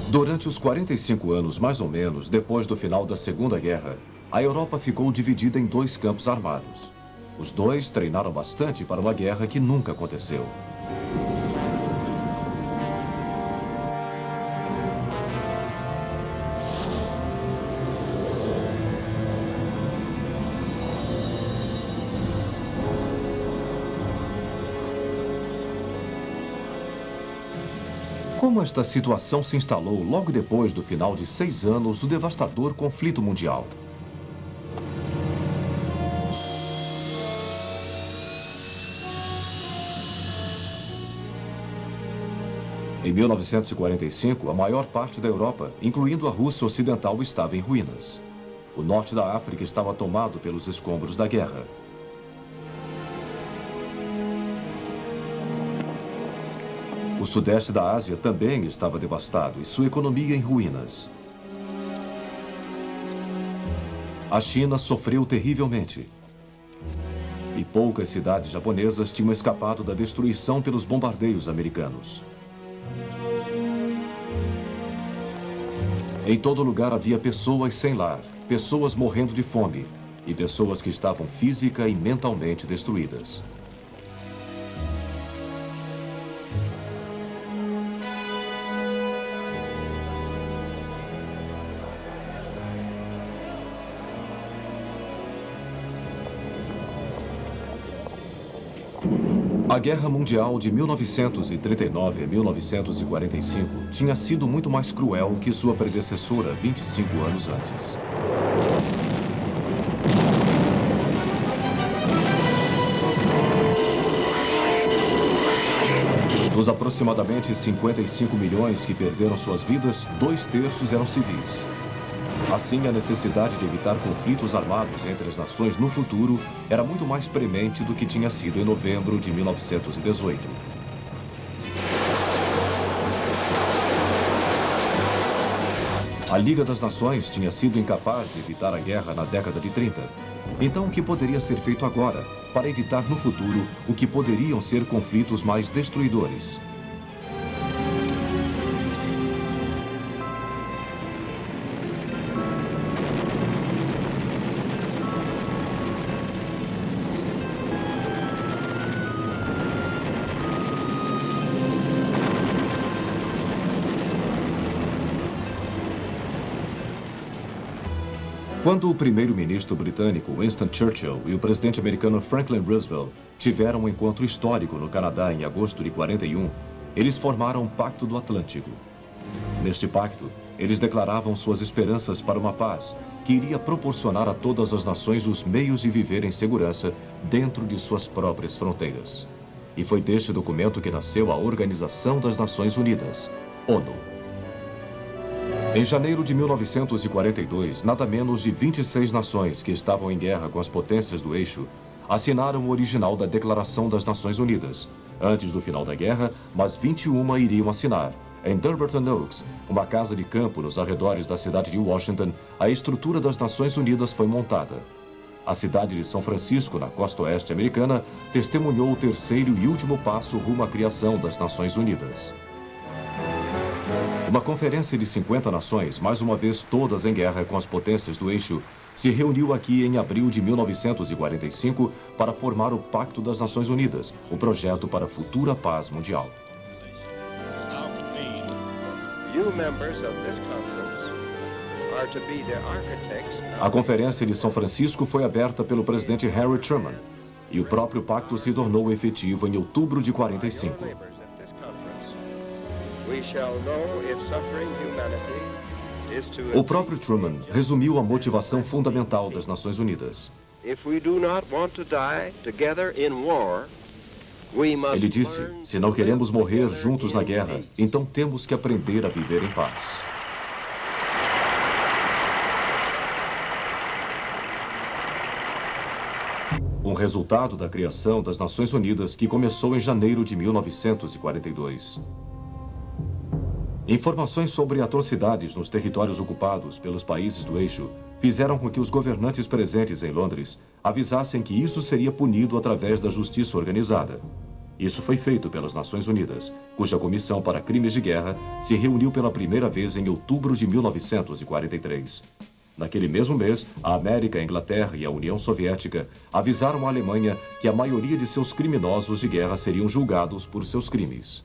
Durante os 45 anos, mais ou menos, depois do final da Segunda Guerra, a Europa ficou dividida em dois campos armados. Os dois treinaram bastante para uma guerra que nunca aconteceu. Como esta situação se instalou logo depois do final de 6 anos do devastador conflito mundial? Em 1945, a maior parte da Europa, incluindo a Rússia Ocidental, estava em ruínas. O norte da África estava tomado pelos escombros da guerra. O sudeste da Ásia também estava devastado e sua economia em ruínas. A China sofreu terrivelmente. E poucas cidades japonesas tinham escapado da destruição pelos bombardeios americanos. Em todo lugar havia pessoas sem lar, pessoas morrendo de fome e pessoas que estavam física e mentalmente destruídas. A Guerra Mundial de 1939 a 1945 tinha sido muito mais cruel que sua predecessora 25 anos antes. Dos aproximadamente 55 milhões que perderam suas vidas, 2/3 eram civis. Assim, a necessidade de evitar conflitos armados entre as nações no futuro era muito mais premente do que tinha sido em novembro de 1918. A Liga das Nações tinha sido incapaz de evitar a guerra na década de 30. Então, o que poderia ser feito agora para evitar no futuro o que poderiam ser conflitos mais destruidores? Quando o primeiro-ministro britânico Winston Churchill e o presidente americano Franklin Roosevelt tiveram um encontro histórico no Canadá em agosto de 41, eles formaram o Pacto do Atlântico. Neste pacto, eles declaravam suas esperanças para uma paz que iria proporcionar a todas as nações os meios de viver em segurança dentro de suas próprias fronteiras. E foi deste documento que nasceu a Organização das Nações Unidas, ONU. Em janeiro de 1942, nada menos de 26 nações que estavam em guerra com as potências do eixo assinaram o original da Declaração das Nações Unidas, antes do final da guerra, mas 21 iriam assinar. Em Dumbarton Oaks, uma casa de campo nos arredores da cidade de Washington, a estrutura das Nações Unidas foi montada. A cidade de São Francisco, na costa oeste americana, testemunhou o terceiro e último passo rumo à criação das Nações Unidas. Uma conferência de 50 nações, mais uma vez todas em guerra com as potências do eixo, se reuniu aqui em abril de 1945 para formar o Pacto das Nações Unidas, o projeto para a futura paz mundial. A Conferência de São Francisco foi aberta pelo presidente Harry Truman, e o próprio pacto se tornou efetivo em outubro de 45. O próprio Truman resumiu a motivação fundamental das Nações Unidas. Ele disse, se não queremos morrer juntos na guerra, então temos que aprender a viver em paz. Um resultado da criação das Nações Unidas que começou em janeiro de 1942. Informações sobre atrocidades nos territórios ocupados pelos países do eixo fizeram com que os governantes presentes em Londres avisassem que isso seria punido através da justiça organizada. Isso foi feito pelas Nações Unidas, cuja Comissão para Crimes de Guerra se reuniu pela primeira vez em outubro de 1943. Naquele mesmo mês, a América, a Inglaterra e a União Soviética avisaram a Alemanha que a maioria de seus criminosos de guerra seriam julgados por seus crimes.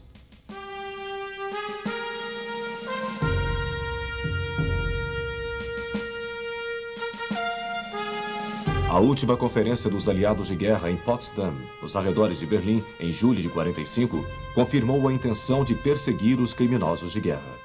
A última conferência dos aliados de guerra em Potsdam, nos arredores de Berlim, em julho de 45, confirmou a intenção de perseguir os criminosos de guerra.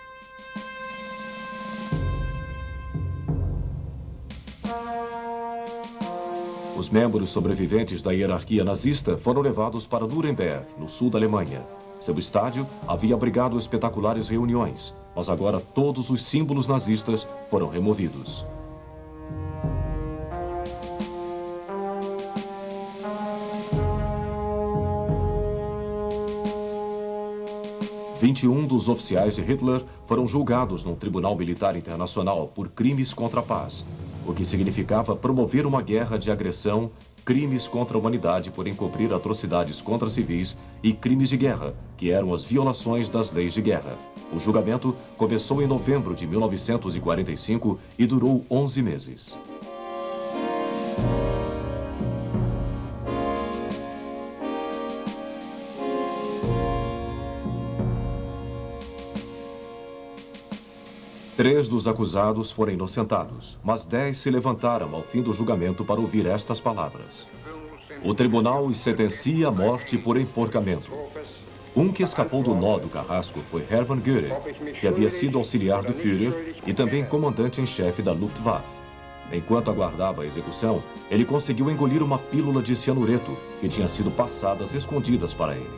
Os membros sobreviventes da hierarquia nazista foram levados para Nuremberg, no sul da Alemanha. Seu estádio havia abrigado espetaculares reuniões, mas agora todos os símbolos nazistas foram removidos. 21 dos oficiais de Hitler foram julgados num tribunal militar internacional por crimes contra a paz, o que significava promover uma guerra de agressão, crimes contra a humanidade por encobrir atrocidades contra civis e crimes de guerra, que eram as violações das leis de guerra. O julgamento começou em novembro de 1945 e durou 11 meses. Três dos acusados foram inocentados, mas 10 se levantaram ao fim do julgamento para ouvir estas palavras. O tribunal os sentencia à morte por enforcamento. Um que escapou do nó do carrasco foi Hermann Göring, que havia sido auxiliar do Führer e também comandante em chefe da Luftwaffe. Enquanto aguardava a execução, ele conseguiu engolir uma pílula de cianureto que tinha sido passada às escondidas para ele.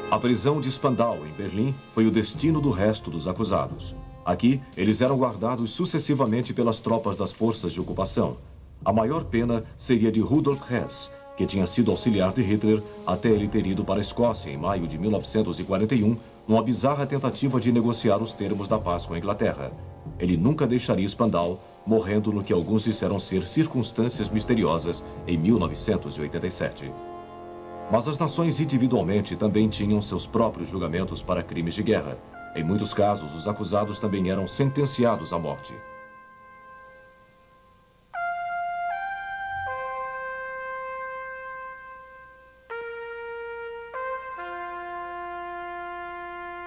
A prisão de Spandau, em Berlim, foi o destino do resto dos acusados. Aqui, eles eram guardados sucessivamente pelas tropas das forças de ocupação. A maior pena seria de Rudolf Hess, que tinha sido auxiliar de Hitler até ele ter ido para a Escócia em maio de 1941, numa bizarra tentativa de negociar os termos da paz com a Inglaterra. Ele nunca deixaria Spandau, morrendo no que alguns disseram ser circunstâncias misteriosas em 1987. Mas as nações individualmente também tinham seus próprios julgamentos para crimes de guerra. Em muitos casos, os acusados também eram sentenciados à morte.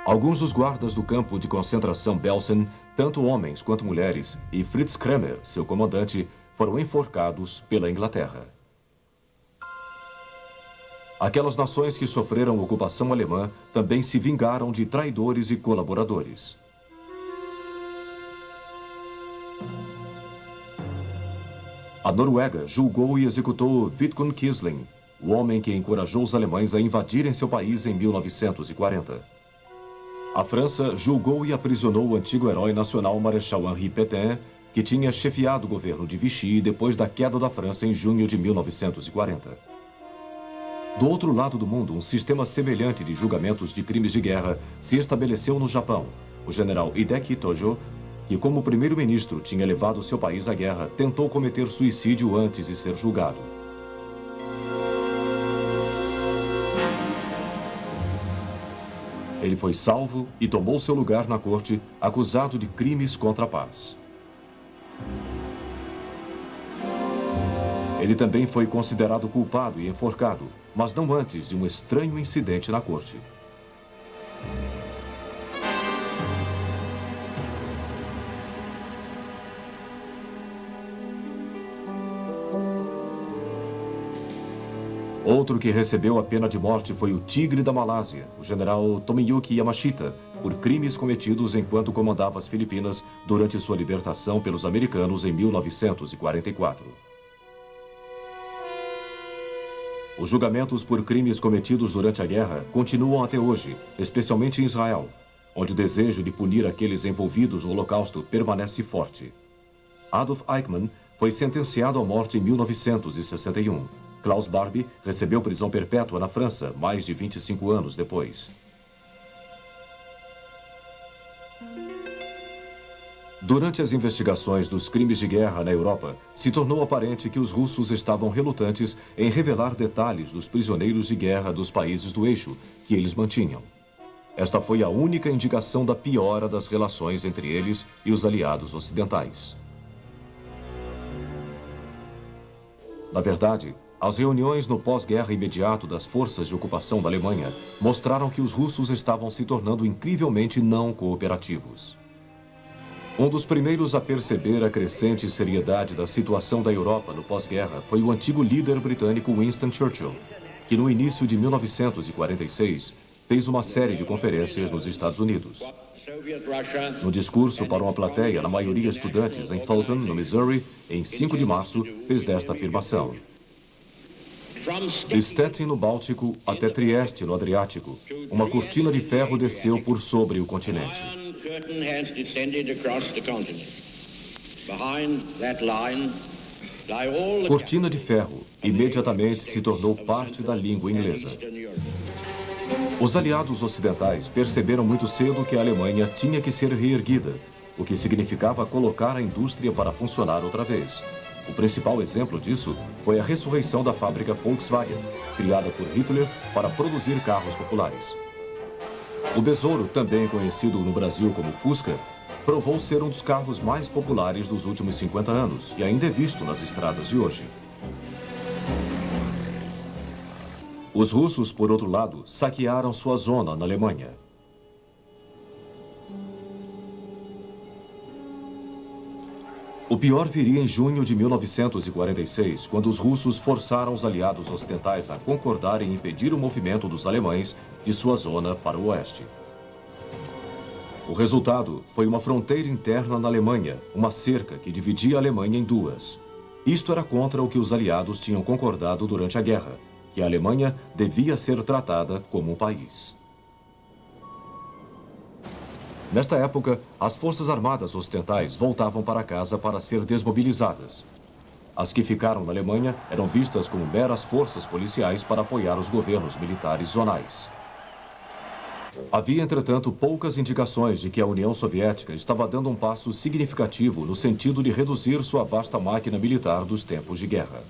Alguns dos guardas do campo de concentração Belsen, tanto homens quanto mulheres, e Fritz Kremer, seu comandante, foram enforcados pela Inglaterra. Aquelas nações que sofreram ocupação alemã também se vingaram de traidores e colaboradores. A Noruega julgou e executou Vidkun Quisling, o homem que encorajou os alemães a invadirem seu país em 1940. A França julgou e aprisionou o antigo herói nacional Marechal Henri Pétain, que tinha chefiado o governo de Vichy depois da queda da França em junho de 1940. Do outro lado do mundo, um sistema semelhante de julgamentos de crimes de guerra se estabeleceu no Japão. O general Hideki Tojo, que como primeiro-ministro tinha levado seu país à guerra, tentou cometer suicídio antes de ser julgado. Ele foi salvo e tomou seu lugar na corte, acusado de crimes contra a paz. Ele também foi considerado culpado e enforcado, mas não antes de um estranho incidente na corte. Outro que recebeu a pena de morte foi o Tigre da Malásia, o general Tomiyuki Yamashita, por crimes cometidos enquanto comandava as Filipinas durante sua libertação pelos americanos em 1944. Os julgamentos por crimes cometidos durante a guerra continuam até hoje, especialmente em Israel, onde o desejo de punir aqueles envolvidos no Holocausto permanece forte. Adolf Eichmann foi sentenciado à morte em 1961. Klaus Barbie recebeu prisão perpétua na França mais de 25 anos depois. Durante as investigações dos crimes de guerra na Europa, se tornou aparente que os russos estavam relutantes em revelar detalhes dos prisioneiros de guerra dos países do eixo que eles mantinham. Esta foi a única indicação da piora das relações entre eles e os aliados ocidentais. Na verdade, as reuniões no pós-guerra imediato das forças de ocupação da Alemanha mostraram que os russos estavam se tornando incrivelmente não cooperativos. Um dos primeiros a perceber a crescente seriedade da situação da Europa no pós-guerra foi o antigo líder britânico Winston Churchill, que no início de 1946 fez uma série de conferências nos Estados Unidos. No discurso para uma plateia, na maioria estudantes, em Fulton, no Missouri, em 5 de março, fez esta afirmação: de Stettin, no Báltico, até Trieste, no Adriático, uma cortina de ferro desceu por sobre o continente. Cortina de ferro imediatamente se tornou parte da língua inglesa. Os aliados ocidentais perceberam muito cedo que a Alemanha tinha que ser reerguida, o que significava colocar a indústria para funcionar outra vez. O principal exemplo disso foi a ressurreição da fábrica Volkswagen, criada por Hitler para produzir carros populares. O Besouro, também conhecido no Brasil como Fusca, provou ser um dos carros mais populares dos últimos 50 anos e ainda é visto nas estradas de hoje. Os russos, por outro lado, saquearam sua zona na Alemanha. O pior viria em junho de 1946, quando os russos forçaram os aliados ocidentais a concordarem em impedir o movimento dos alemães de sua zona para o oeste. O resultado foi uma fronteira interna na Alemanha, uma cerca que dividia a Alemanha em duas. Isto era contra o que os aliados tinham concordado durante a guerra, que a Alemanha devia ser tratada como um país. Nesta época, as forças armadas ocidentais voltavam para casa para ser desmobilizadas. As que ficaram na Alemanha eram vistas como meras forças policiais para apoiar os governos militares zonais. Havia, entretanto, poucas indicações de que a União Soviética estava dando um passo significativo no sentido de reduzir sua vasta máquina militar dos tempos de guerra.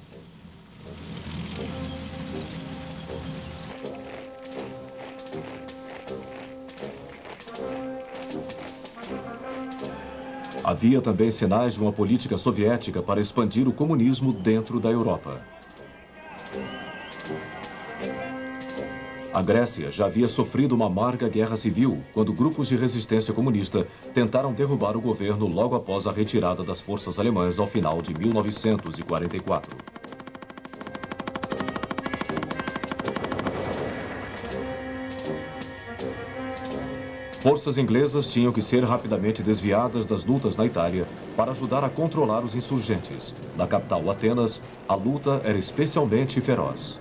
Havia também sinais de uma política soviética para expandir o comunismo dentro da Europa. A Grécia já havia sofrido uma amarga guerra civil quando grupos de resistência comunista tentaram derrubar o governo logo após a retirada das forças alemãs ao final de 1944. Forças inglesas tinham que ser rapidamente desviadas das lutas na Itália para ajudar a controlar os insurgentes. Na capital, Atenas, a luta era especialmente feroz.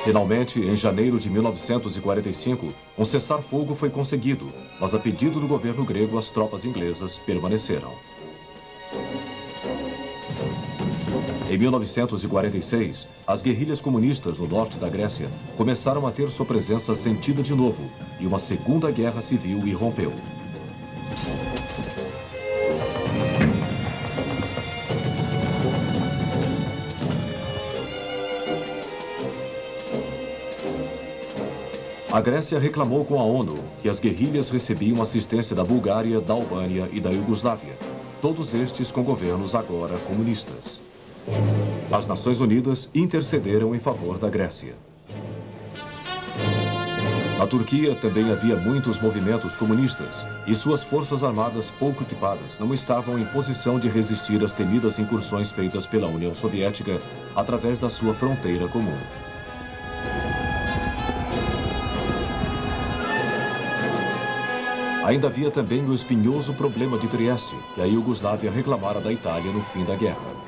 Finalmente, em janeiro de 1945, um cessar-fogo foi conseguido, mas a pedido do governo grego, as tropas inglesas permaneceram. Em 1946, as guerrilhas comunistas no norte da Grécia começaram a ter sua presença sentida de novo e uma segunda guerra civil irrompeu. A Grécia reclamou com a ONU que as guerrilhas recebiam assistência da Bulgária, da Albânia e da Iugoslávia, todos estes com governos agora comunistas. As Nações Unidas intercederam em favor da Grécia. Na Turquia também havia muitos movimentos comunistas e suas forças armadas pouco equipadas não estavam em posição de resistir às temidas incursões feitas pela União Soviética através da sua fronteira comum. Ainda havia também o espinhoso problema de Trieste, que a Iugoslávia reclamara da Itália no fim da guerra.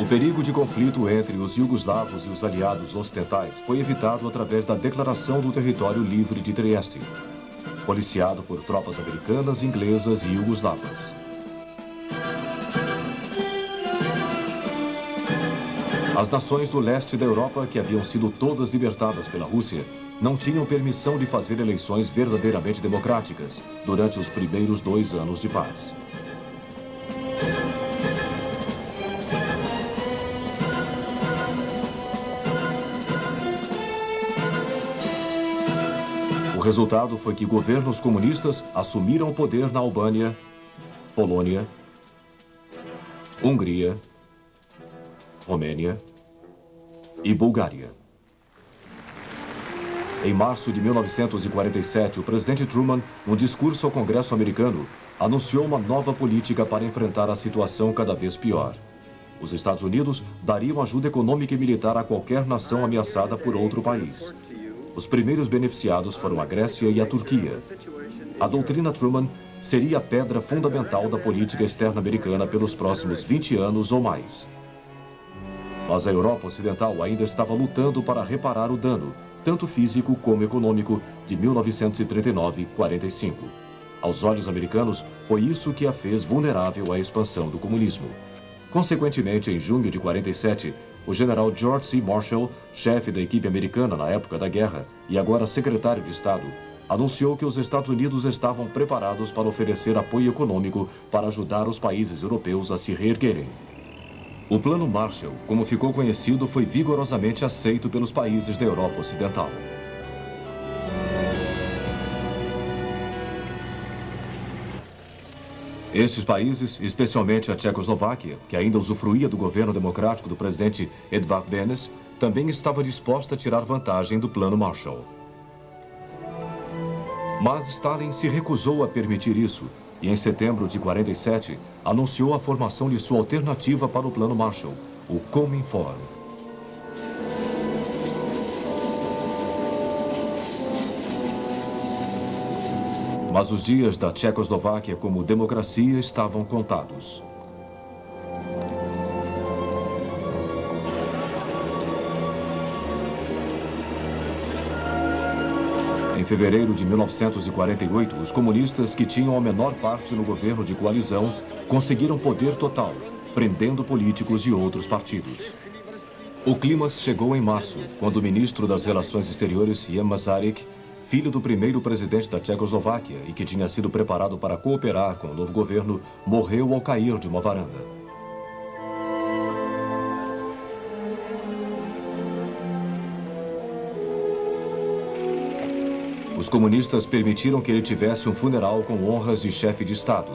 O perigo de conflito entre os iugoslavos e os aliados ocidentais foi evitado através da declaração do território livre de Trieste, policiado por tropas americanas, inglesas e iugoslavas. As nações do leste da Europa, que haviam sido todas libertadas pela Rússia, não tinham permissão de fazer eleições verdadeiramente democráticas durante os primeiros 2 anos de paz. O resultado foi que governos comunistas assumiram o poder na Albânia, Polônia, Hungria, Romênia e Bulgária. Em março de 1947, o presidente Truman, num discurso ao Congresso americano, anunciou uma nova política para enfrentar a situação cada vez pior. Os Estados Unidos dariam ajuda econômica e militar a qualquer nação ameaçada por outro país. Os primeiros beneficiados foram a Grécia e a Turquia. A doutrina Truman seria a pedra fundamental da política externa americana pelos próximos 20 anos ou mais. Mas a Europa Ocidental ainda estava lutando para reparar o dano, tanto físico como econômico, de 1939-45. Aos olhos americanos, foi isso que a fez vulnerável à expansão do comunismo. Consequentemente, em junho de 47, o general George C. Marshall, chefe da equipe americana na época da guerra e agora secretário de Estado, anunciou que os Estados Unidos estavam preparados para oferecer apoio econômico para ajudar os países europeus a se reerguerem. O Plano Marshall, como ficou conhecido, foi vigorosamente aceito pelos países da Europa Ocidental. Estes países, especialmente a Tchecoslováquia, que ainda usufruía do governo democrático do presidente Edvard Benes, também estava disposta a tirar vantagem do Plano Marshall. Mas Stalin se recusou a permitir isso e, em setembro de 47, anunciou a formação de sua alternativa para o Plano Marshall, o Cominform. Mas os dias da Tchecoslováquia como democracia estavam contados. Em fevereiro de 1948, os comunistas, que tinham a menor parte no governo de coalizão, conseguiram poder total, prendendo políticos de outros partidos. O clímax chegou em março, quando o ministro das Relações Exteriores, Jan Masaryk, filho do primeiro presidente da Tchecoslováquia e que tinha sido preparado para cooperar com o novo governo, morreu ao cair de uma varanda. Os comunistas permitiram que ele tivesse um funeral com honras de chefe de Estado,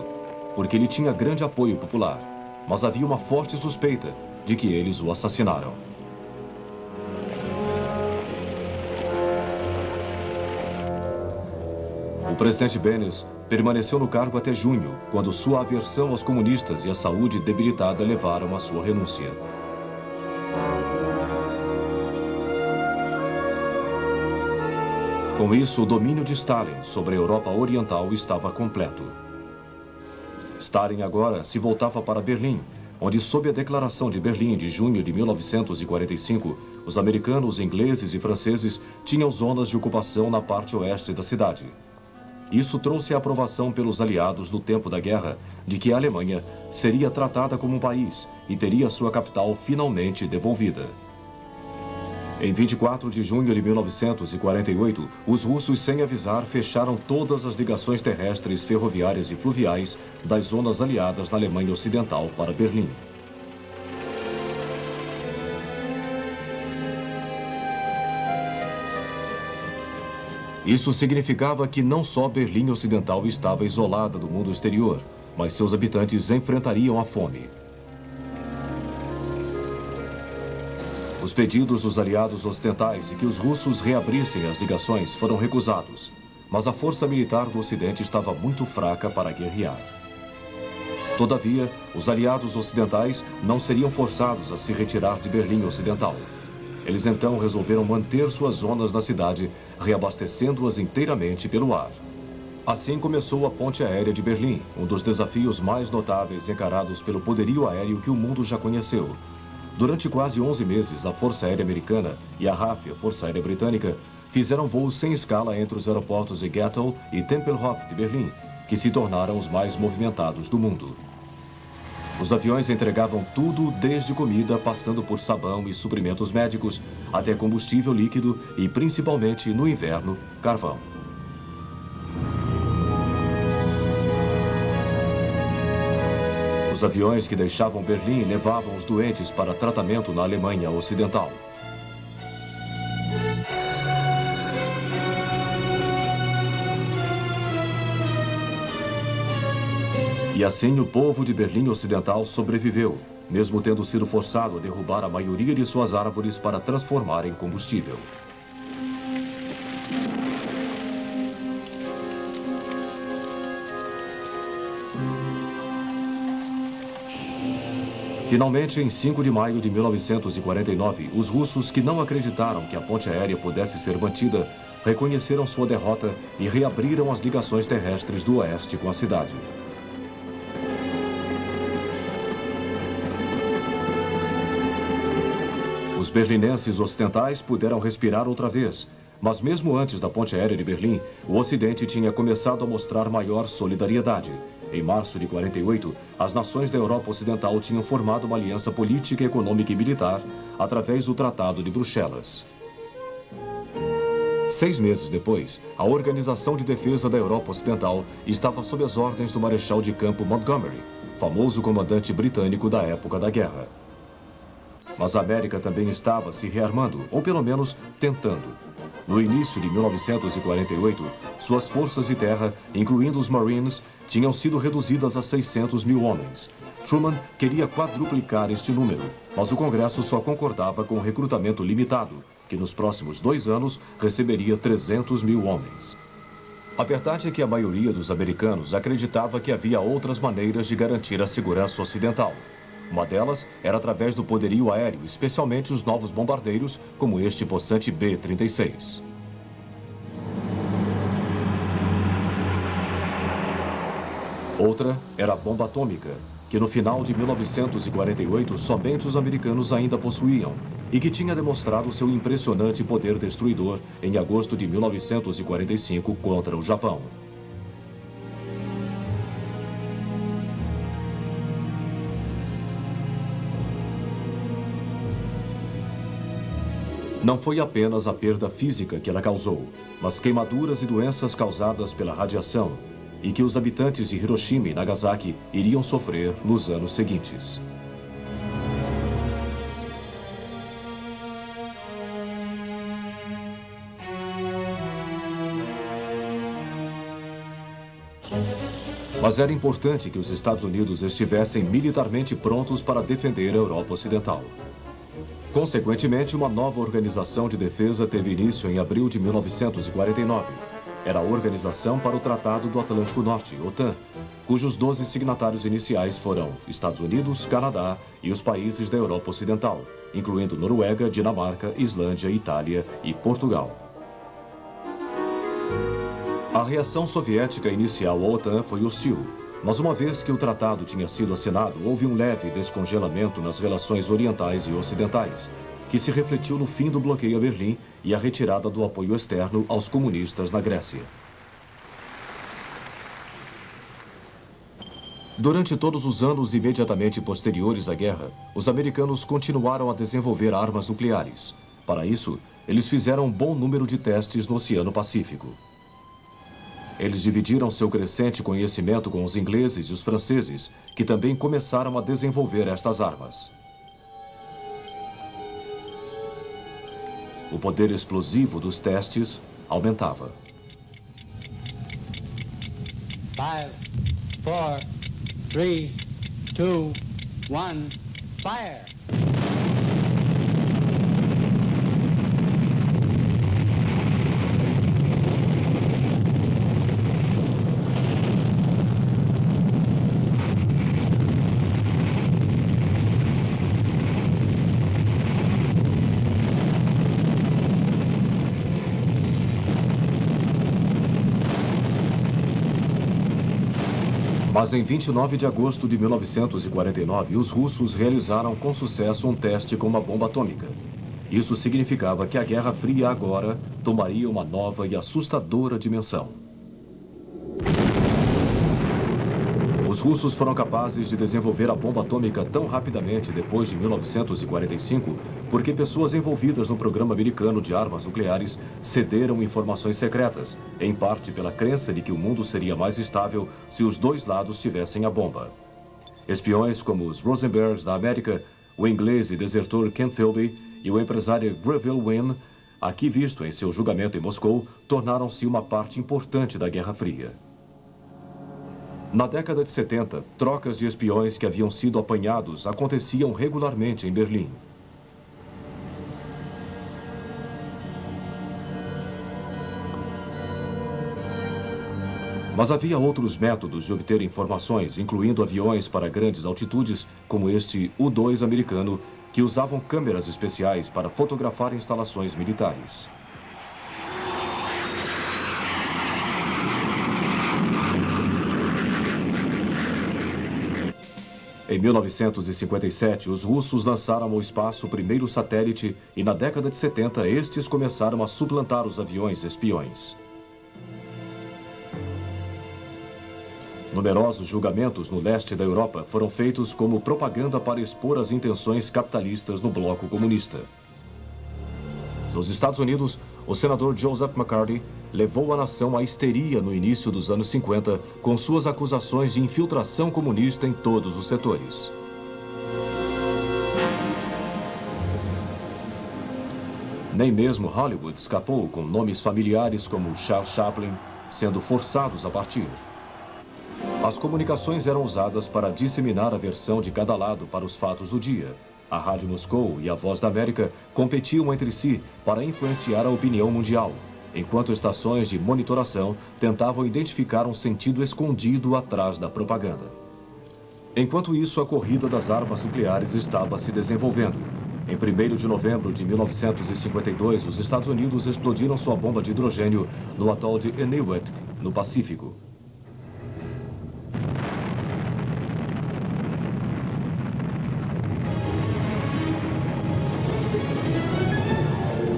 porque ele tinha grande apoio popular, mas havia uma forte suspeita de que eles o assassinaram. O presidente Benes permaneceu no cargo até junho, quando sua aversão aos comunistas e a saúde debilitada levaram à sua renúncia. Com isso, o domínio de Stalin sobre a Europa Oriental estava completo. Stalin agora se voltava para Berlim, onde, sob a Declaração de Berlim de junho de 1945, os americanos, ingleses e franceses tinham zonas de ocupação na parte oeste da cidade. Isso trouxe a aprovação pelos aliados no tempo da guerra de que a Alemanha seria tratada como um país e teria sua capital finalmente devolvida. Em 24 de junho de 1948, os russos, sem avisar, fecharam todas as ligações terrestres, ferroviárias e fluviais das zonas aliadas na Alemanha Ocidental para Berlim. Isso significava que não só Berlim Ocidental estava isolada do mundo exterior, mas seus habitantes enfrentariam a fome. Os pedidos dos aliados ocidentais de que os russos reabrissem as ligações foram recusados, mas a força militar do Ocidente estava muito fraca para guerrear. Todavia, os aliados ocidentais não seriam forçados a se retirar de Berlim Ocidental. Eles então resolveram manter suas zonas da cidade, reabastecendo-as inteiramente pelo ar. Assim começou a Ponte Aérea de Berlim, um dos desafios mais notáveis encarados pelo poderio aéreo que o mundo já conheceu. Durante quase 11 meses, a Força Aérea Americana e a RAF, a Força Aérea Britânica, fizeram voos sem escala entre os aeroportos de Gatow e Tempelhof de Berlim, que se tornaram os mais movimentados do mundo. Os aviões entregavam tudo, desde comida, passando por sabão e suprimentos médicos, até combustível líquido e, principalmente no inverno, carvão. Os aviões que deixavam Berlim levavam os doentes para tratamento na Alemanha Ocidental. E assim o povo de Berlim Ocidental sobreviveu, mesmo tendo sido forçado a derrubar a maioria de suas árvores para transformar em combustível. Finalmente, em 5 de maio de 1949, os russos que não acreditaram que a ponte aérea pudesse ser mantida, reconheceram sua derrota e reabriram as ligações terrestres do oeste com a cidade. Os berlinenses ocidentais puderam respirar outra vez, mas mesmo antes da ponte aérea de Berlim, o Ocidente tinha começado a mostrar maior solidariedade. Em março de 48, as nações da Europa Ocidental tinham formado uma aliança política, econômica e militar através do Tratado de Bruxelas. 6 meses depois, a Organização de Defesa da Europa Ocidental estava sob as ordens do Marechal de Campo Montgomery, famoso comandante britânico da época da guerra. Mas a América também estava se rearmando, ou pelo menos tentando. No início de 1948, suas forças de terra, incluindo os Marines, tinham sido reduzidas a 600 mil homens. Truman queria quadruplicar este número, mas o Congresso só concordava com um recrutamento limitado, que nos próximos 2 anos receberia 300 mil homens. A verdade é que a maioria dos americanos acreditava que havia outras maneiras de garantir a segurança ocidental. Uma delas era através do poderio aéreo, especialmente os novos bombardeiros, como este possante B-36. Outra era a bomba atômica, que no final de 1948 somente os americanos ainda possuíam, e que tinha demonstrado seu impressionante poder destruidor em agosto de 1945 contra o Japão. Não foi apenas a perda física que ela causou, mas queimaduras e doenças causadas pela radiação, e que os habitantes de Hiroshima e Nagasaki iriam sofrer nos anos seguintes. Mas era importante que os Estados Unidos estivessem militarmente prontos para defender a Europa Ocidental. Consequentemente, uma nova organização de defesa teve início em abril de 1949. Era a Organização para o Tratado do Atlântico Norte, OTAN, cujos 12 signatários iniciais foram Estados Unidos, Canadá e os países da Europa Ocidental, incluindo Noruega, Dinamarca, Islândia, Itália e Portugal. A reação soviética inicial à OTAN foi hostil, mas uma vez que o tratado tinha sido assinado, houve um leve descongelamento nas relações orientais e ocidentais, que se refletiu no fim do bloqueio a Berlim e a retirada do apoio externo aos comunistas na Grécia. Durante todos os anos imediatamente posteriores à guerra, os americanos continuaram a desenvolver armas nucleares. Para isso, eles fizeram um bom número de testes no Oceano Pacífico. Eles dividiram seu crescente conhecimento com os ingleses e os franceses, que também começaram a desenvolver estas armas. O poder explosivo dos testes aumentava. 5, 4, 3, 2, 1, fire! Mas em 29 de agosto de 1949, os russos realizaram com sucesso um teste com uma bomba atômica. Isso significava que a Guerra Fria agora tomaria uma nova e assustadora dimensão. Os russos foram capazes de desenvolver a bomba atômica tão rapidamente depois de 1945 porque pessoas envolvidas no programa americano de armas nucleares cederam informações secretas, em parte pela crença de que o mundo seria mais estável se os dois lados tivessem a bomba. Espiões como os Rosenbergs da América, o inglês e desertor Ken Philby e o empresário Greville Wynne, aqui visto em seu julgamento em Moscou, tornaram-se uma parte importante da Guerra Fria. Na década de 70, trocas de espiões que haviam sido apanhados aconteciam regularmente em Berlim. Mas havia outros métodos de obter informações, incluindo aviões para grandes altitudes, como este U-2 americano, que usavam câmeras especiais para fotografar instalações militares. Em 1957, os russos lançaram ao espaço o primeiro satélite e, na década de 70, estes começaram a suplantar os aviões espiões. Numerosos julgamentos no leste da Europa foram feitos como propaganda para expor as intenções capitalistas do bloco comunista. Nos Estados Unidos, o senador Joseph McCarthy levou a nação à histeria no início dos anos 50 com suas acusações de infiltração comunista em todos os setores. Nem mesmo Hollywood escapou com nomes familiares como Charles Chaplin sendo forçados a partir. As comunicações eram usadas para disseminar a versão de cada lado para os fatos do dia. A Rádio Moscou e a Voz da América competiam entre si para influenciar a opinião mundial, enquanto estações de monitoração tentavam identificar um sentido escondido atrás da propaganda. Enquanto isso, a corrida das armas nucleares estava se desenvolvendo. Em 1º de novembro de 1952, os Estados Unidos explodiram sua bomba de hidrogênio no atol de Eniwetok, no Pacífico.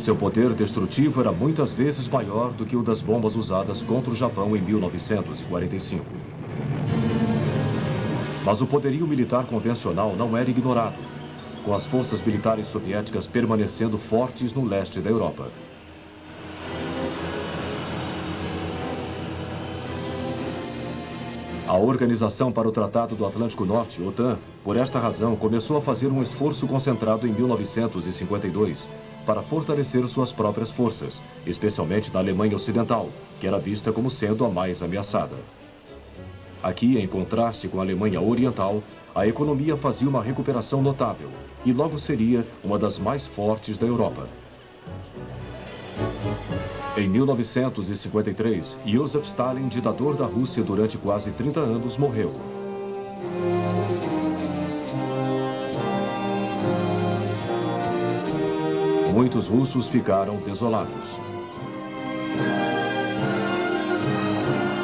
Seu poder destrutivo era muitas vezes maior do que o das bombas usadas contra o Japão em 1945. Mas o poderio militar convencional não era ignorado, com as forças militares soviéticas permanecendo fortes no leste da Europa. A Organização para o Tratado do Atlântico Norte, OTAN, por esta razão, começou a fazer um esforço concentrado em 1952 para fortalecer suas próprias forças, especialmente na Alemanha Ocidental, que era vista como sendo a mais ameaçada. Aqui, em contraste com a Alemanha Oriental, a economia fazia uma recuperação notável e logo seria uma das mais fortes da Europa. Em 1953, Joseph Stalin, ditador da Rússia durante quase 30 anos, morreu. Muitos russos ficaram desolados.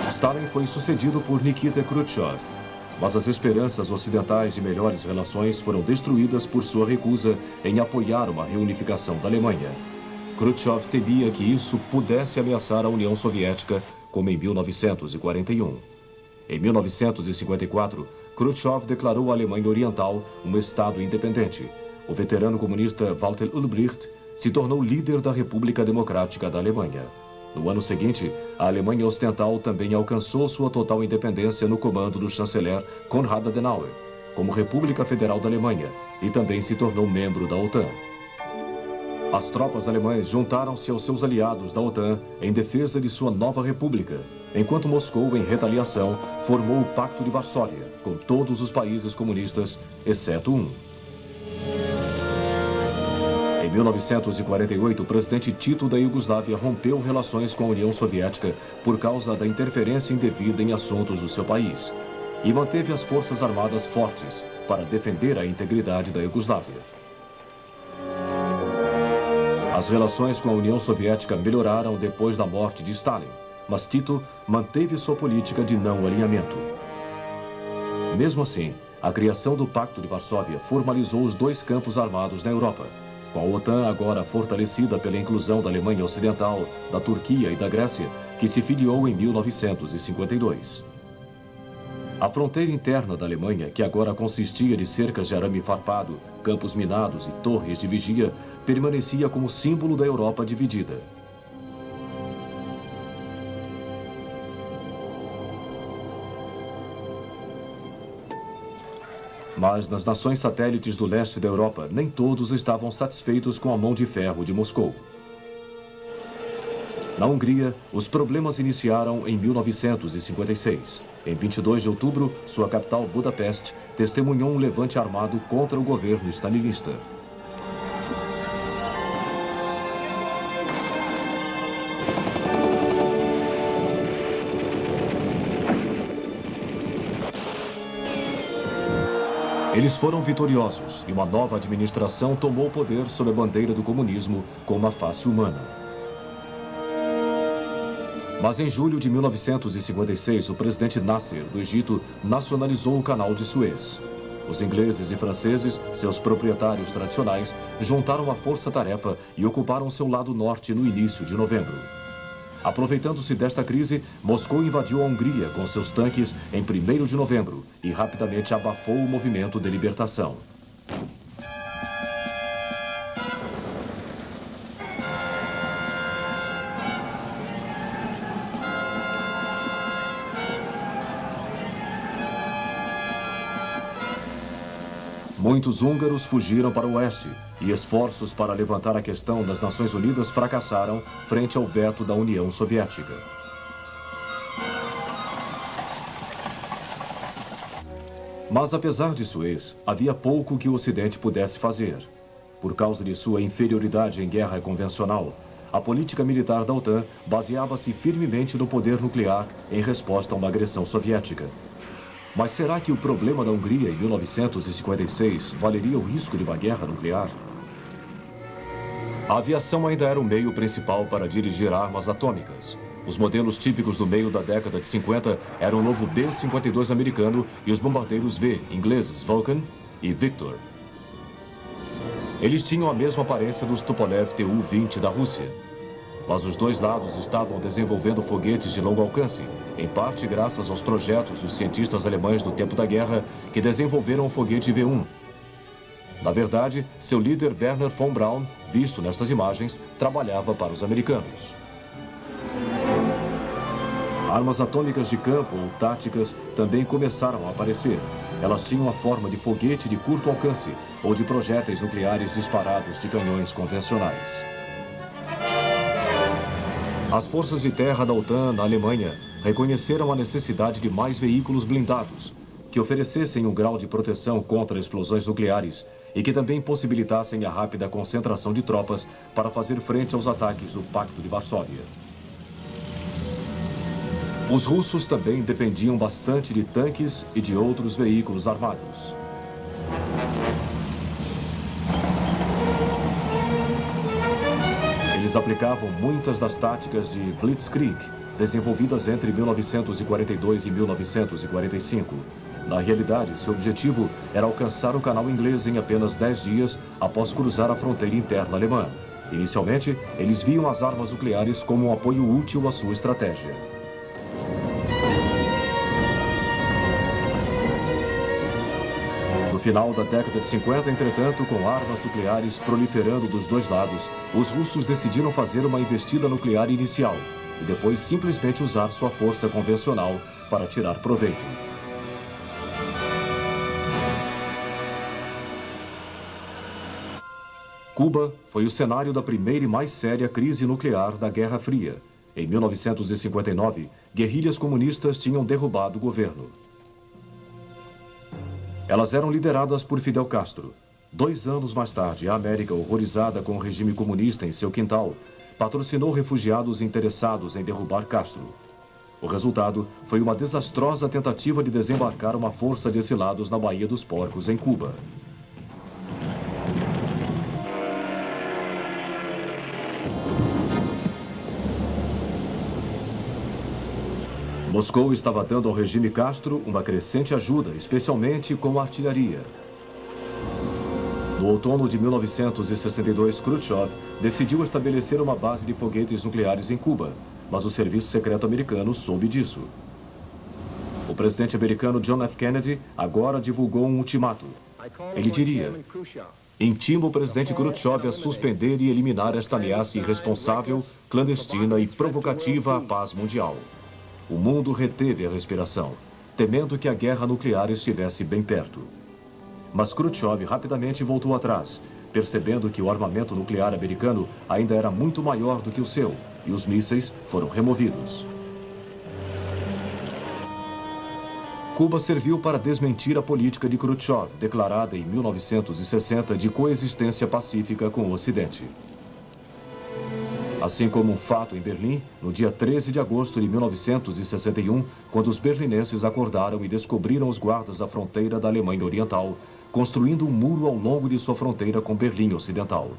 Stalin foi sucedido por Nikita Khrushchev, mas as esperanças ocidentais de melhores relações foram destruídas por sua recusa em apoiar uma reunificação da Alemanha. Khrushchev temia que isso pudesse ameaçar a União Soviética, como em 1941. Em 1954, Khrushchev declarou a Alemanha Oriental um estado independente. O veterano comunista Walter Ulbricht se tornou líder da República Democrática da Alemanha. No ano seguinte, a Alemanha Ocidental também alcançou sua total independência no comando do chanceler Konrad Adenauer, como República Federal da Alemanha, e também se tornou membro da OTAN. As tropas alemãs juntaram-se aos seus aliados da OTAN em defesa de sua nova república, enquanto Moscou, em retaliação, formou o Pacto de Varsóvia, com todos os países comunistas, exceto um. Em 1948, o presidente Tito da Iugoslávia rompeu relações com a União Soviética por causa da interferência indevida em assuntos do seu país e manteve as forças armadas fortes para defender a integridade da Iugoslávia. As relações com a União Soviética melhoraram depois da morte de Stalin, mas Tito manteve sua política de não alinhamento. Mesmo assim, a criação do Pacto de Varsóvia formalizou os dois campos armados na Europa, com a OTAN agora fortalecida pela inclusão da Alemanha Ocidental, da Turquia e da Grécia, que se filiou em 1952. A fronteira interna da Alemanha, que agora consistia de cercas de arame farpado, campos minados e torres de vigia, permanecia como símbolo da Europa dividida. Mas nas nações satélites do leste da Europa, nem todos estavam satisfeitos com a mão de ferro de Moscou. Na Hungria, os problemas iniciaram em 1956. Em 22 de outubro, sua capital, Budapeste, testemunhou um levante armado contra o governo stalinista. Eles foram vitoriosos e uma nova administração tomou o poder sob a bandeira do comunismo com uma face humana. Mas em julho de 1956, o presidente Nasser, do Egito, nacionalizou o Canal de Suez. Os ingleses e franceses, seus proprietários tradicionais, juntaram a força-tarefa e ocuparam seu lado norte no início de novembro. Aproveitando-se desta crise, Moscou invadiu a Hungria com seus tanques em 1º de novembro e rapidamente abafou o movimento de libertação. Muitos húngaros fugiram para o oeste e esforços para levantar a questão das Nações Unidas fracassaram frente ao veto da União Soviética. Mas apesar de Suez, havia pouco que o Ocidente pudesse fazer. Por causa de sua inferioridade em guerra convencional, a política militar da OTAN baseava-se firmemente no poder nuclear em resposta a uma agressão soviética. Mas será que o problema da Hungria em 1956 valeria o risco de uma guerra nuclear? A aviação ainda era o meio principal para dirigir armas atômicas. Os modelos típicos do meio da década de 50 eram o novo B-52 americano e os bombardeiros V, ingleses Vulcan e Victor. Eles tinham a mesma aparência dos Tupolev Tu-20 da Rússia. Mas os dois lados estavam desenvolvendo foguetes de longo alcance, em parte graças aos projetos dos cientistas alemães do tempo da guerra que desenvolveram o foguete V1. Na verdade, seu líder Wernher von Braun, visto nestas imagens, trabalhava para os americanos. Armas atômicas de campo ou táticas também começaram a aparecer. Elas tinham a forma de foguete de curto alcance ou de projéteis nucleares disparados de canhões convencionais. As forças de terra da OTAN na Alemanha reconheceram a necessidade de mais veículos blindados, que oferecessem um grau de proteção contra explosões nucleares e que também possibilitassem a rápida concentração de tropas para fazer frente aos ataques do Pacto de Varsóvia. Os russos também dependiam bastante de tanques e de outros veículos armados. Eles aplicavam muitas das táticas de Blitzkrieg, desenvolvidas entre 1942 e 1945. Na realidade, seu objetivo era alcançar o canal inglês em apenas 10 dias após cruzar a fronteira interna alemã. Inicialmente, eles viam as armas nucleares como um apoio útil à sua estratégia. No final da década de 50, entretanto, com armas nucleares proliferando dos dois lados, os russos decidiram fazer uma investida nuclear inicial e depois simplesmente usar sua força convencional para tirar proveito. Cuba foi o cenário da primeira e mais séria crise nuclear da Guerra Fria. Em 1959, guerrilhas comunistas tinham derrubado o governo. Elas eram lideradas por Fidel Castro. 2 anos mais tarde, a América, horrorizada com o regime comunista em seu quintal, patrocinou refugiados interessados em derrubar Castro. O resultado foi uma desastrosa tentativa de desembarcar uma força de exilados na Baía dos Porcos, em Cuba. Moscou estava dando ao regime Castro uma crescente ajuda, especialmente com a artilharia. No outono de 1962, Khrushchev decidiu estabelecer uma base de foguetes nucleares em Cuba, mas o serviço secreto americano soube disso. O presidente americano John F. Kennedy agora divulgou um ultimato. Ele diria: intimo o presidente Khrushchev a suspender e eliminar esta ameaça irresponsável, clandestina e provocativa à paz mundial. O mundo reteve a respiração, temendo que a guerra nuclear estivesse bem perto. Mas Khrushchev rapidamente voltou atrás, percebendo que o armamento nuclear americano ainda era muito maior do que o seu, e os mísseis foram removidos. Cuba serviu para desmentir a política de Khrushchev, declarada em 1960 de coexistência pacífica com o Ocidente. Assim como um fato em Berlim, no dia 13 de agosto de 1961, quando os berlinenses acordaram e descobriram os guardas da fronteira da Alemanha Oriental, construindo um muro ao longo de sua fronteira com Berlim Ocidental.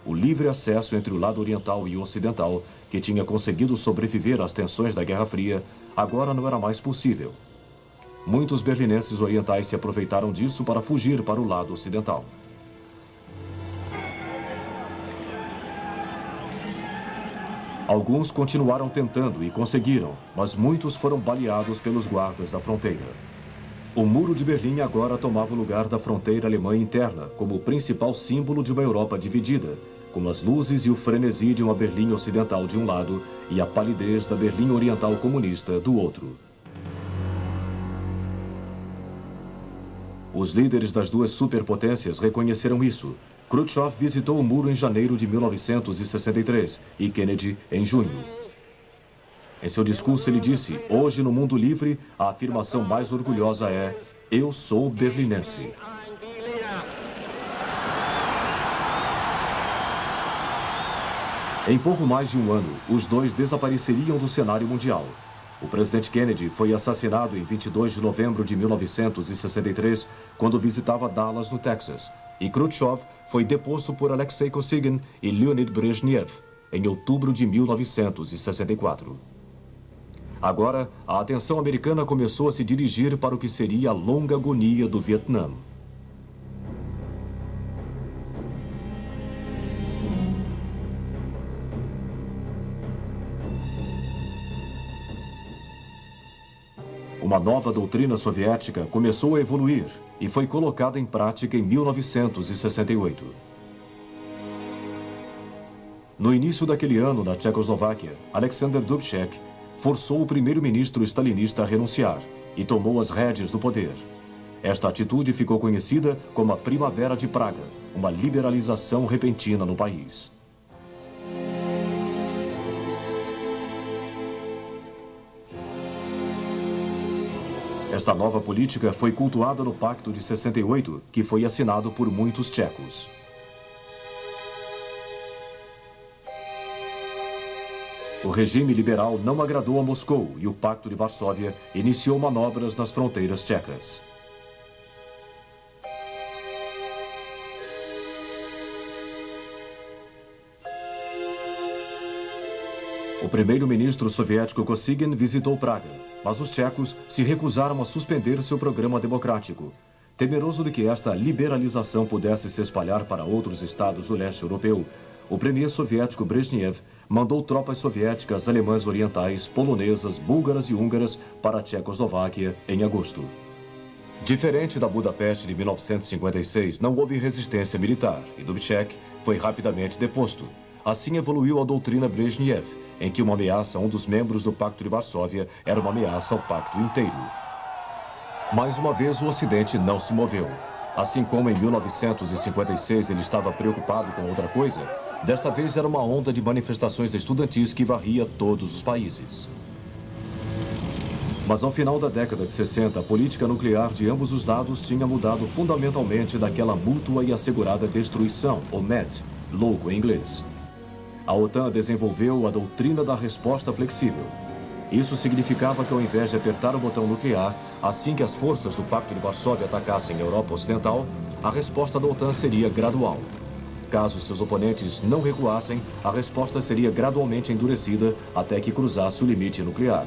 O livre acesso entre o lado oriental e o ocidental, que tinha conseguido sobreviver às tensões da Guerra Fria, agora não era mais possível. Muitos berlinenses orientais se aproveitaram disso para fugir para o lado ocidental. Alguns continuaram tentando e conseguiram, mas muitos foram baleados pelos guardas da fronteira. O Muro de Berlim agora tomava o lugar da fronteira alemã interna, como o principal símbolo de uma Europa dividida, com as luzes e o frenesi de uma Berlim Ocidental de um lado e a palidez da Berlim Oriental comunista do outro. Os líderes das duas superpotências reconheceram isso. Khrushchev visitou o muro em janeiro de 1963 e Kennedy em junho. Em seu discurso ele disse: hoje no mundo livre, a afirmação mais orgulhosa é: eu sou berlinense. Em pouco mais de um ano, os dois desapareceriam do cenário mundial. O presidente Kennedy foi assassinado em 22 de novembro de 1963, quando visitava Dallas, no Texas, e Khrushchev foi deposto por Alexei Kosygin e Leonid Brezhnev em outubro de 1964. Agora, a atenção americana começou a se dirigir para o que seria a longa agonia do Vietnã. Uma nova doutrina soviética começou a evoluir e foi colocada em prática em 1968. No início daquele ano, na Tchecoslováquia, Alexander Dubček forçou o primeiro-ministro stalinista a renunciar e tomou as rédeas do poder. Esta atitude ficou conhecida como a Primavera de Praga, uma liberalização repentina no país. Esta nova política foi cultuada no Pacto de 68, que foi assinado por muitos tchecos. O regime liberal não agradou a Moscou e o Pacto de Varsóvia iniciou manobras nas fronteiras tchecas. O primeiro-ministro soviético Kosygin visitou Praga, mas os tchecos se recusaram a suspender seu programa democrático. Temeroso de que esta liberalização pudesse se espalhar para outros estados do leste europeu, o premier soviético Brezhnev mandou tropas soviéticas alemãs orientais, polonesas, búlgaras e húngaras para a Tchecoslováquia em agosto. Diferente da Budapeste de 1956, não houve resistência militar e Dubček foi rapidamente deposto. Assim evoluiu a doutrina Brezhnev, em que uma ameaça a um dos membros do Pacto de Varsóvia era uma ameaça ao pacto inteiro. Mais uma vez, o Ocidente não se moveu. Assim como em 1956 ele estava preocupado com outra coisa, desta vez era uma onda de manifestações estudantis que varria todos os países. Mas ao final da década de 60, a política nuclear de ambos os lados tinha mudado fundamentalmente daquela mútua e assegurada destruição, ou MAD, louco em inglês. A OTAN desenvolveu a doutrina da resposta flexível. Isso significava que ao invés de apertar o botão nuclear, assim que as forças do Pacto de Varsóvia atacassem a Europa Ocidental, a resposta da OTAN seria gradual. Caso seus oponentes não recuassem, a resposta seria gradualmente endurecida até que cruzasse o limite nuclear.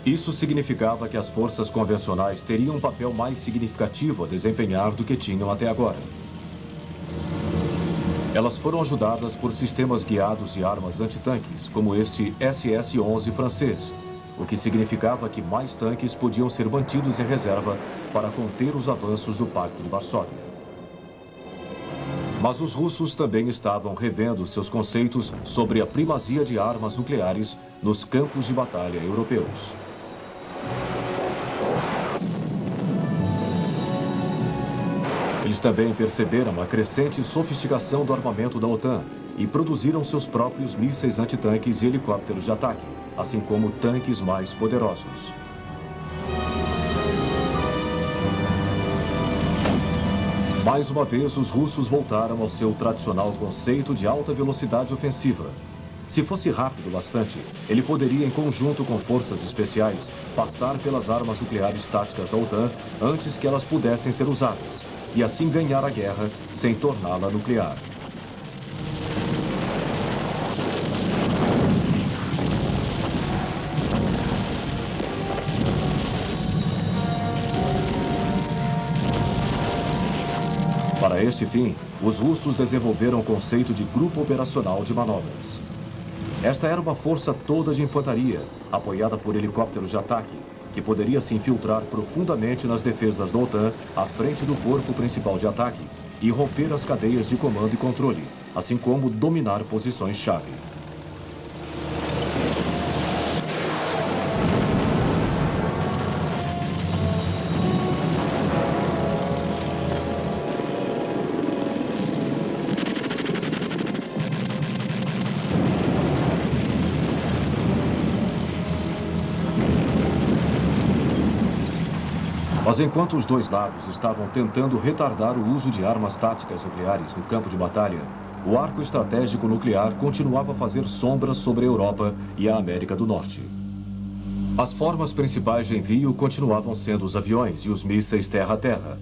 Isso significava que as forças convencionais teriam um papel mais significativo a desempenhar do que tinham até agora. Elas foram ajudadas por sistemas guiados de armas antitanques, como este SS-11 francês, o que significava que mais tanques podiam ser mantidos em reserva para conter os avanços do Pacto de Varsóvia. Mas os russos também estavam revendo seus conceitos sobre a primazia de armas nucleares nos campos de batalha europeus. Eles também perceberam a crescente sofisticação do armamento da OTAN e produziram seus próprios mísseis antitanques e helicópteros de ataque, assim como tanques mais poderosos. Mais uma vez, os russos voltaram ao seu tradicional conceito de alta velocidade ofensiva. Se fosse rápido bastante, ele poderia, em conjunto com forças especiais, passar pelas armas nucleares táticas da OTAN antes que elas pudessem ser usadas, e assim ganhar a guerra sem torná-la nuclear. Para este fim, os russos desenvolveram o conceito de grupo operacional de manobras. Esta era uma força toda de infantaria, apoiada por helicópteros de ataque, que poderia se infiltrar profundamente nas defesas da OTAN à frente do corpo principal de ataque e romper as cadeias de comando e controle, assim como dominar posições-chave. Mas enquanto os dois lados estavam tentando retardar o uso de armas táticas nucleares no campo de batalha, o arco estratégico nuclear continuava a fazer sombras sobre a Europa e a América do Norte. As formas principais de envio continuavam sendo os aviões e os mísseis terra-a-terra,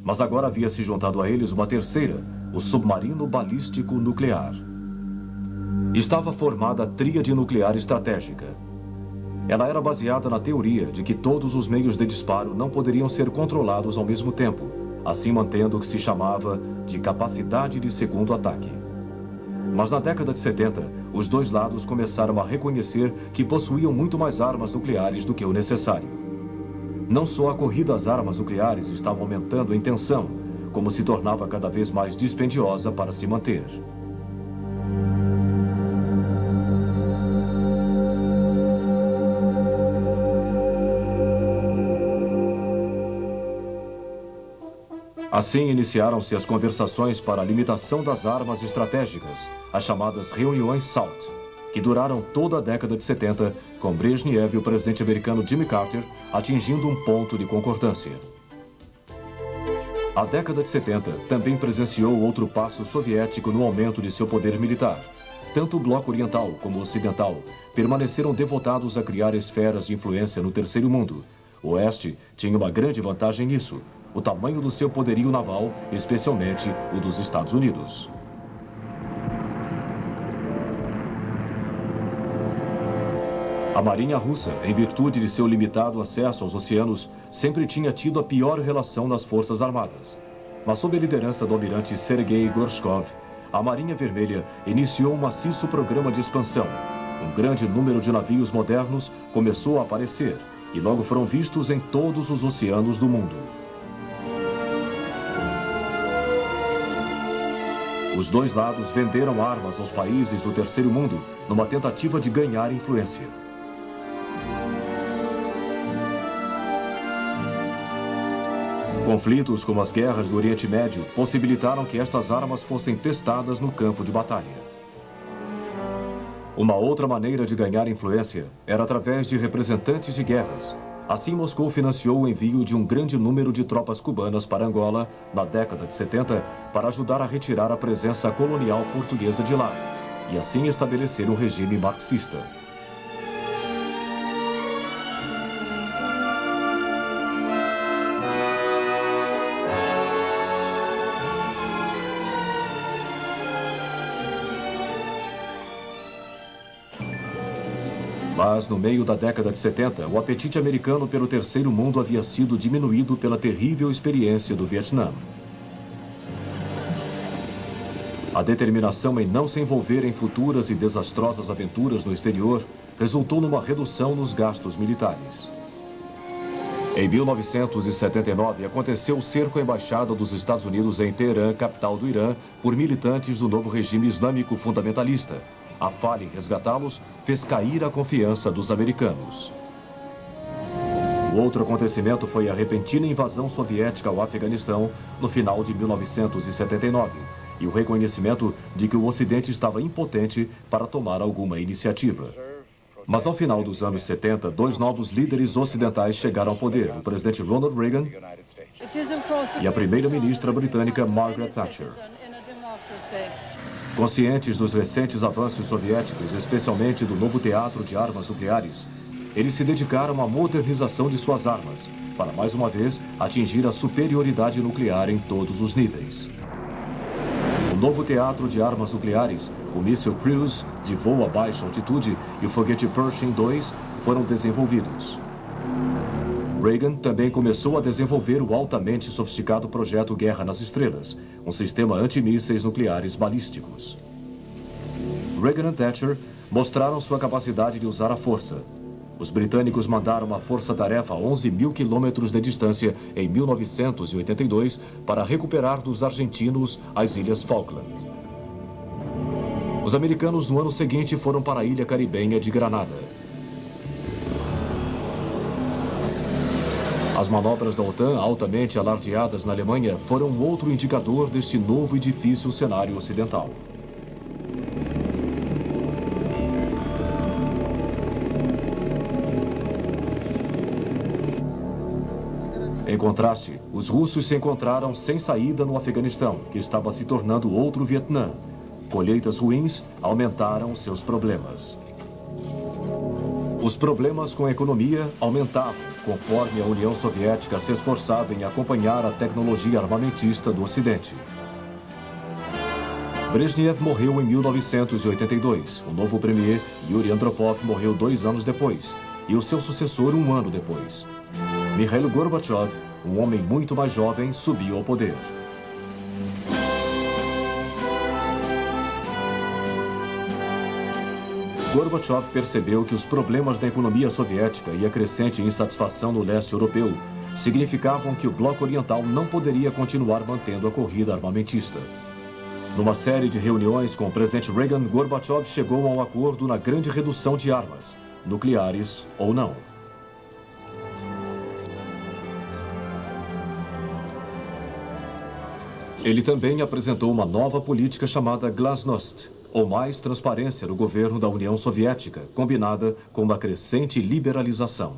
mas agora havia se juntado a eles uma terceira, o submarino balístico nuclear. Estava formada a tríade nuclear estratégica. Ela era baseada na teoria de que todos os meios de disparo não poderiam ser controlados ao mesmo tempo, assim mantendo o que se chamava de capacidade de segundo ataque. Mas na década de 70, os dois lados começaram a reconhecer que possuíam muito mais armas nucleares do que o necessário. Não só a corrida às armas nucleares estava aumentando em tensão, como se tornava cada vez mais dispendiosa para se manter. Assim, iniciaram-se as conversações para a limitação das armas estratégicas, as chamadas reuniões SALT, que duraram toda a década de 70, com Brezhnev e o presidente americano Jimmy Carter atingindo um ponto de concordância. A década de 70 também presenciou outro passo soviético no aumento de seu poder militar. Tanto o bloco oriental como o ocidental permaneceram devotados a criar esferas de influência no terceiro mundo. O Oeste tinha uma grande vantagem nisso: o tamanho do seu poderio naval, especialmente o dos Estados Unidos. A Marinha Russa, em virtude de seu limitado acesso aos oceanos, sempre tinha tido a pior relação nas Forças Armadas. Mas sob a liderança do almirante Sergei Gorshkov, a Marinha Vermelha iniciou um maciço programa de expansão. Um grande número de navios modernos começou a aparecer e logo foram vistos em todos os oceanos do mundo. Os dois lados venderam armas aos países do terceiro mundo numa tentativa de ganhar influência. Conflitos como as guerras do Oriente Médio possibilitaram que estas armas fossem testadas no campo de batalha. Uma outra maneira de ganhar influência era através de representantes de guerras. Assim, Moscou financiou o envio de um grande número de tropas cubanas para Angola na década de 70 para ajudar a retirar a presença colonial portuguesa de lá e assim estabelecer um regime marxista. Mas, no meio da década de 70, o apetite americano pelo terceiro mundo havia sido diminuído pela terrível experiência do Vietnã. A determinação em não se envolver em futuras e desastrosas aventuras no exterior resultou numa redução nos gastos militares. Em 1979, aconteceu o cerco à embaixada dos Estados Unidos em Teherã, capital do Irã, por militantes do novo regime islâmico fundamentalista. A falha em resgatá-los fez cair a confiança dos americanos. O outro acontecimento foi a repentina invasão soviética ao Afeganistão no final de 1979 e o reconhecimento de que o Ocidente estava impotente para tomar alguma iniciativa. Mas ao final dos anos 70, dois novos líderes ocidentais chegaram ao poder, o presidente Ronald Reagan e a primeira-ministra britânica Margaret Thatcher. Conscientes dos recentes avanços soviéticos, especialmente do novo teatro de armas nucleares, eles se dedicaram à modernização de suas armas, para mais uma vez atingir a superioridade nuclear em todos os níveis. O novo teatro de armas nucleares, o míssil Cruise, de voo a baixa altitude, e o foguete Pershing II foram desenvolvidos. Reagan também começou a desenvolver o altamente sofisticado projeto Guerra nas Estrelas, um sistema antimísseis nucleares balísticos. Reagan e Thatcher mostraram sua capacidade de usar a força. Os britânicos mandaram uma força-tarefa a 11 mil quilômetros de distância em 1982 para recuperar dos argentinos as Ilhas Falkland. Os americanos no ano seguinte foram para a ilha caribenha de Granada. As manobras da OTAN, altamente alardeadas na Alemanha, foram outro indicador deste novo e difícil cenário ocidental. Em contraste, os russos se encontraram sem saída no Afeganistão, que estava se tornando outro Vietnã. Colheitas ruins aumentaram seus problemas. Os problemas com a economia aumentavam, conforme a União Soviética se esforçava em acompanhar a tecnologia armamentista do Ocidente. Brezhnev morreu em 1982. O novo premier, Yuri Andropov, morreu 2 anos depois, e o seu sucessor 1 ano depois. Mikhail Gorbachev, um homem muito mais jovem, subiu ao poder. Gorbachev percebeu que os problemas da economia soviética e a crescente insatisfação no leste europeu significavam que o bloco oriental não poderia continuar mantendo a corrida armamentista. Numa série de reuniões com o presidente Reagan, Gorbachev chegou a um acordo na grande redução de armas, nucleares ou não. Ele também apresentou uma nova política chamada Glasnost, ou mais transparência no governo da União Soviética, combinada com uma crescente liberalização.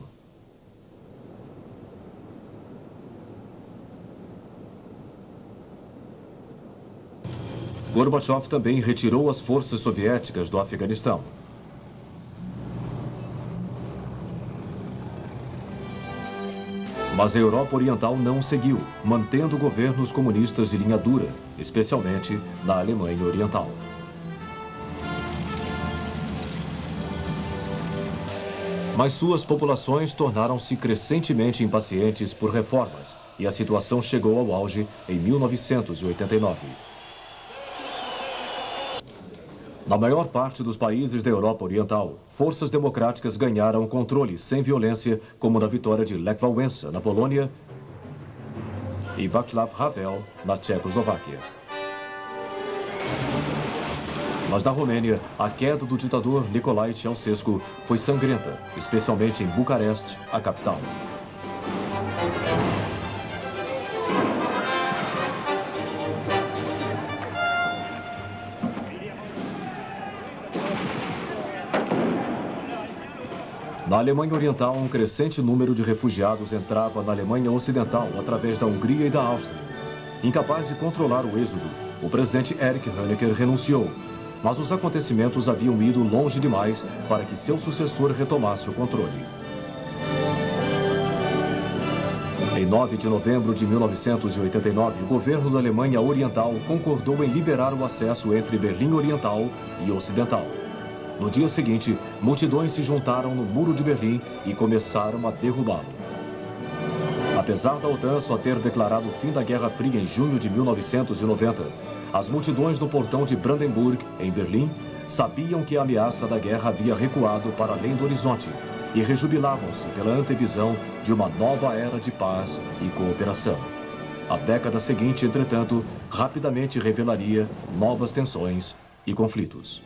Gorbachev também retirou as forças soviéticas do Afeganistão. Mas a Europa Oriental não seguiu, mantendo governos comunistas de linha dura, especialmente na Alemanha Oriental. Mas suas populações tornaram-se crescentemente impacientes por reformas e a situação chegou ao auge em 1989. Na maior parte dos países da Europa Oriental, forças democráticas ganharam controle sem violência, como na vitória de Lech Wałęsa, na Polônia, e Václav Havel, na Tchecoslováquia. Mas na Romênia, a queda do ditador Nicolae Ceausescu foi sangrenta, especialmente em Bucareste, a capital. Na Alemanha Oriental, um crescente número de refugiados entrava na Alemanha Ocidental através da Hungria e da Áustria. Incapaz de controlar o êxodo, o presidente Erich Honecker renunciou, mas os acontecimentos haviam ido longe demais para que seu sucessor retomasse o controle. Em 9 de novembro de 1989, o governo da Alemanha Oriental concordou em liberar o acesso entre Berlim Oriental e Ocidental. No dia seguinte, multidões se juntaram no Muro de Berlim e começaram a derrubá-lo. Apesar da OTAN só ter declarado o fim da Guerra Fria em junho de 1990, as multidões no portão de Brandenburg, em Berlim, sabiam que a ameaça da guerra havia recuado para além do horizonte e rejubilavam-se pela antevisão de uma nova era de paz e cooperação. A década seguinte, entretanto, rapidamente revelaria novas tensões e conflitos.